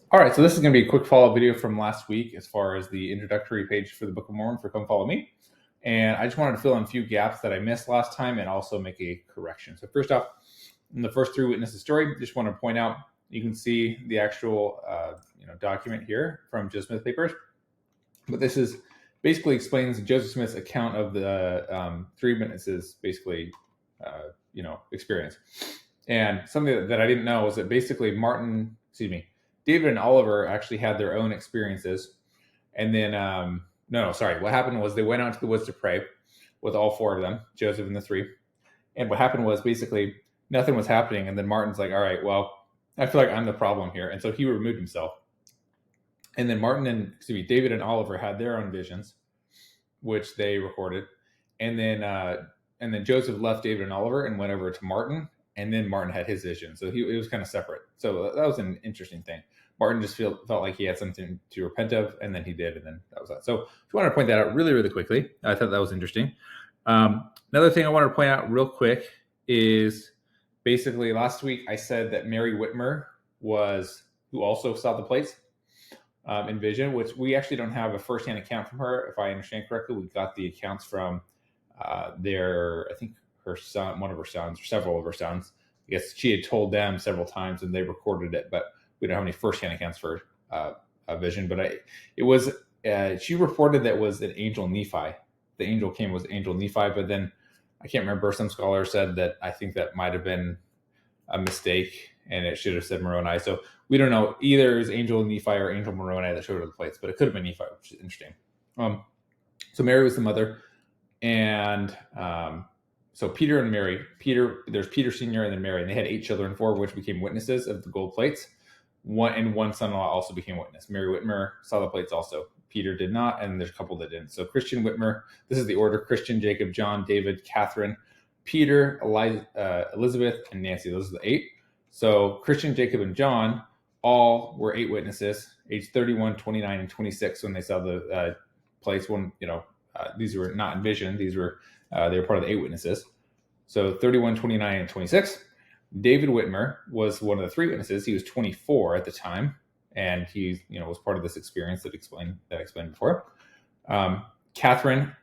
All right, so this is going to be a quick follow-up video from last week as far as the introductory page for the Book of Mormon for Come Follow Me. And I just wanted to fill in a few gaps that I missed last time and also make a correction. So first off, in the first three witnesses story, just want to point out, you can see the actual document here from Joseph Smith papers. But this is basically explains Joseph Smith's account of the three witnesses basically, experience. And something that I didn't know was that basically David and Oliver actually had their own experiences. And then, what happened was they went out to the woods to pray with all four of them, Joseph and the three. And what happened was basically nothing was happening. And then Martin's like, all right, well, I feel like I'm the problem here. And so he removed himself. And then David and Oliver had their own visions, which they recorded. And then Joseph left David and Oliver and went over to Martin. And then Martin had his vision. So it was kind of separate. So that was an interesting thing. Martin just felt like he had something to repent of, and then he did, and then that was that. So just wanted to point that out really, really quickly. I thought that was interesting. Another thing I wanted to point out real quick is basically last week I said that Mary Whitmer who also saw the plates in vision, which we actually don't have a firsthand account from her. If I understand correctly, we got the accounts from I think her son, one of her sons, or several of her sons. I guess she had told them several times, and they recorded it, but we don't have any firsthand accounts for a vision. But she reported that it was an angel Nephi. The angel came was angel Nephi, but then I can't remember. Some scholars said that I think that might have been a mistake, and it should have said Moroni. So we don't know. Either it was angel Nephi or angel Moroni that showed her the plates, but it could have been Nephi, which is interesting. So Mary was the mother, and so Peter and Mary. There's Peter Sr. and then Mary, and they had 8 children, 4 of which became witnesses of the gold plates. One son-in-law also became witness. Mary Whitmer saw the plates also. Peter did not, and there's a couple that didn't. So Christian Whitmer, this is the order: Christian, Jacob, John, David, Catherine, Peter, Elizabeth, and Nancy. Those are the 8. So Christian, Jacob, and John all were 8 witnesses, age 31, 29, and 26 when they saw the plates. These were not in vision. They were part of the 8 witnesses. So 31, 29, and 26. David Whitmer was one of the 3 witnesses. He was 24 at the time, and he was part of this experience that I explained before. Catherine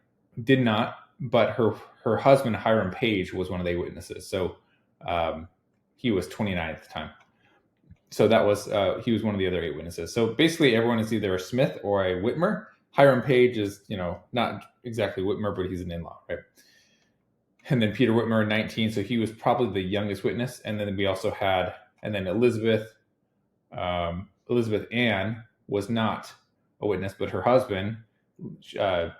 did not, but her husband Hiram Page was one of the 8 witnesses. So he was 29 at the time. So that was he was one of the other 8 witnesses. So basically, everyone is either a Smith or a Whitmer. Hiram Page is not exactly Whitmer, but he's an in-law, right? And then Peter Whitmer, 19, so he was probably the youngest witness. And then we also had, Elizabeth Ann was not a witness, but her husband, they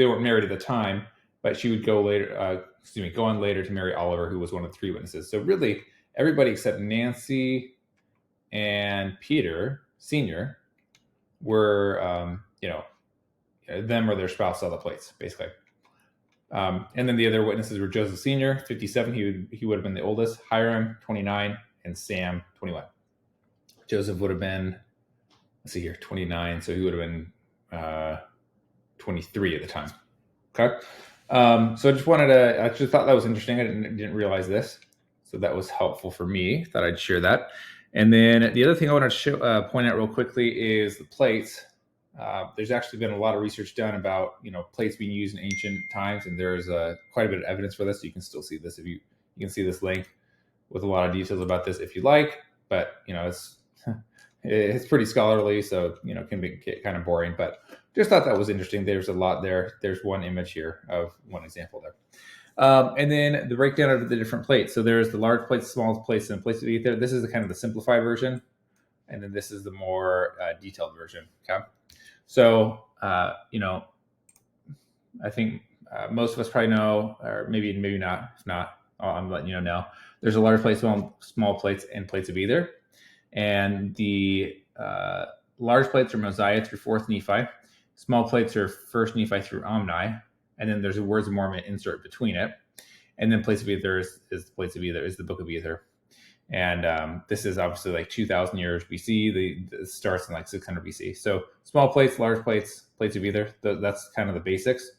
weren't married at the time, but she would go on later to marry Oliver, who was one of the 3 witnesses. So really, everybody except Nancy and Peter Sr. were, them or their spouse saw the plates, basically. And then the other witnesses were Joseph Sr., 57. He would have been the oldest. Hiram, 29, and Sam, 21. Joseph would have been, 29. So he would have been 23 at the time. Okay. So I just thought that was interesting. I didn't realize this. So that was helpful for me. Thought I'd share that. And then the other thing I want to point out real quickly is the plates. There's actually been a lot of research done about plates being used in ancient times, and there's quite a bit of evidence for this. So you can still see this if you can see this link with a lot of details about this if you like. But it's pretty scholarly, so it can get kind of boring. But just thought that was interesting. There's a lot there. There's one image here of one example there. And then the breakdown of the different plates. So there's the large plates, small plates, and plates of ether. This is the kind of the simplified version, and then this is the more detailed version. Okay. So, I think most of us probably know, or maybe not. If not, I'm letting you know now. There's a large plate, small plates, and plates of either. And the large plates are Mosiah through 4th Nephi. Small plates are 1st Nephi through Omni. And then there's a Words of Mormon insert between it. And then plates of ether is the Book of Ether. And this is obviously like 2,000 years BC. It starts in like 600 BC. So small plates, large plates, plates of either. That's kind of the basics.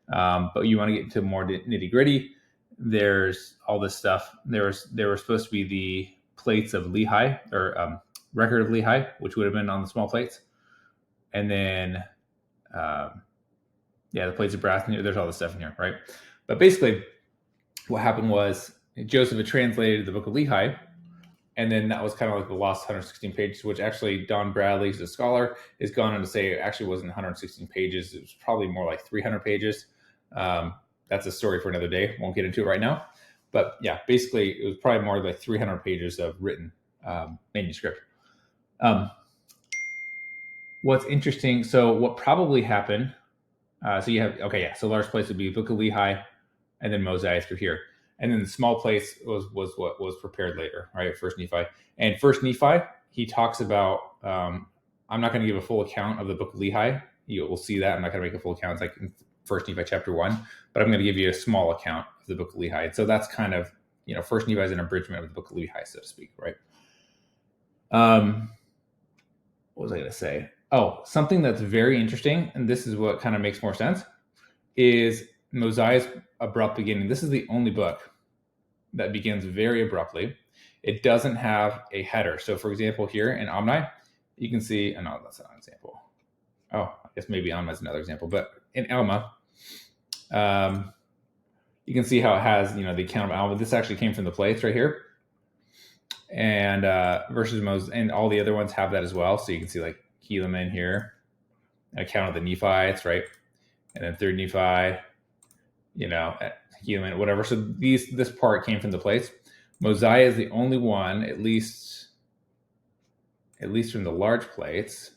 But you want to get into more nitty gritty. There's all this stuff. There were supposed to be the plates of Lehi, or record of Lehi, which would have been on the small plates. And then, the plates of brass. There's all this stuff in here, right? But basically, what happened was Joseph had translated the book of Lehi, and then that was kind of like the lost 116 pages, which actually Don Bradley, who's a scholar, has gone on to say it actually wasn't 116 pages. It was probably more like 300 pages. That's a story for another day. Won't get into it right now. But yeah, basically, it was probably more like 300 pages of written manuscript. What's interesting, so what probably happened, so you have, so large plates would be Book of Lehi, and then Mosiah through here. And then the small plates was what was prepared later, right? First Nephi. And First Nephi, he talks about, I'm not going to give a full account of the Book of Lehi. You will see that. I'm not going to make a full account. It's like in First Nephi chapter 1, but I'm going to give you a small account of the Book of Lehi. So that's kind of, First Nephi is an abridgment of the Book of Lehi, so to speak, right? What was I going to say? Oh, something that's very interesting, and this is what kind of makes more sense, is Mosiah's abrupt beginning. This is the only book that begins very abruptly. It doesn't have a header. So for example, here in Omni, you can see, no, that's not an example. Oh, I guess maybe Alma is another example, but in Alma, you can see how it has, the account of Alma. This actually came from the plates right here. And versus Moses, and all the other ones have that as well. So you can see like Helaman here, an account of the Nephites, right? And then third Nephi, Helaman, whatever. So this part came from the plates. Mosiah is the only one, at least from the large plates.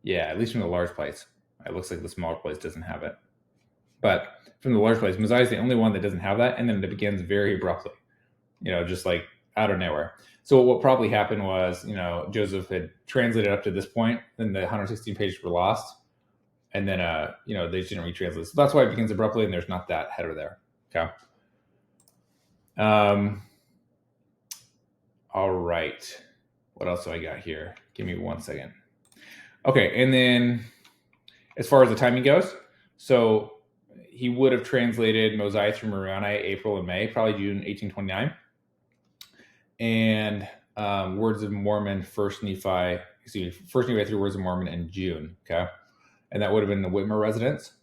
Yeah, at least from the large plates. It looks like the smaller plates doesn't have it. But from the large plates, Mosiah is the only one that doesn't have that. And then it begins very abruptly, just like out of nowhere. So what probably happened was, Joseph had translated up to this point, then the 116 pages were lost. And then, they just didn't retranslate. So that's why it begins abruptly and there's not that header there. Okay. All right. What else do I got here? Give me 1 second. Okay. And then as far as the timing goes, so he would have translated Mosiah through Moroni April and May, probably June 1829. And Words of Mormon, First Nephi through Words of Mormon in June. Okay. And that would have been the Whitmer residence.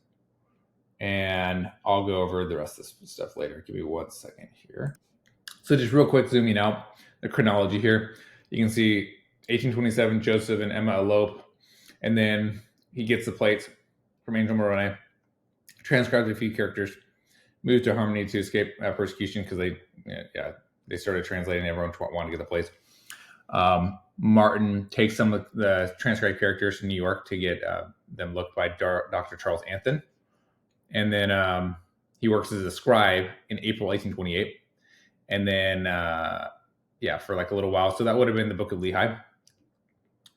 And I'll go over the rest of this stuff later. Give me 1 second here. So just real quick, zooming out the chronology here. You can see 1827, Joseph and Emma elope. And then he gets the plates from Angel Moroni, transcribes a few characters, moves to Harmony to escape persecution because they started translating. Everyone wanted to get the plates. Martin takes some of the transcribed characters to New York to get them looked by Dr. Charles Anthon. And then he works as a scribe in April 1828. And then, for like a little while. So that would have been the Book of Lehi.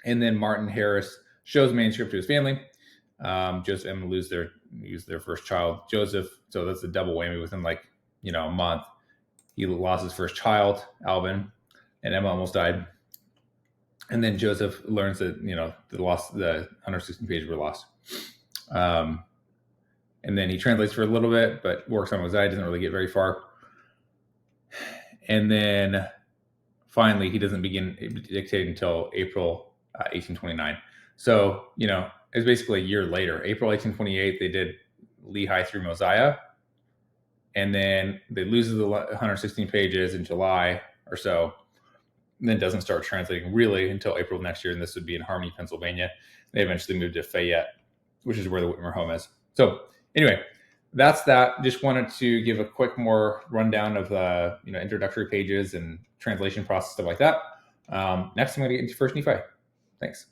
And then Martin Harris shows manuscript to his family. Joseph and Emma lose their first child, Joseph. So that's a double whammy within a month. He lost his first child, Alvin, and Emma almost died. And then Joseph learns that, the 116 pages were lost. And then he translates for a little bit, but works on Mosiah, doesn't really get very far. And then finally, he doesn't begin dictating until April 1829. So, it's basically a year later. April 1828, they did Lehi through Mosiah. And then they lose the 116 pages in July or so. And then doesn't start translating really until April of next year. And this would be in Harmony, Pennsylvania. They eventually moved to Fayette, which is where the Whitmer home is. So anyway, that's that. Just wanted to give a quick more rundown of the introductory pages and translation process, stuff like that. Next, I'm going to get into First Nephi. Thanks.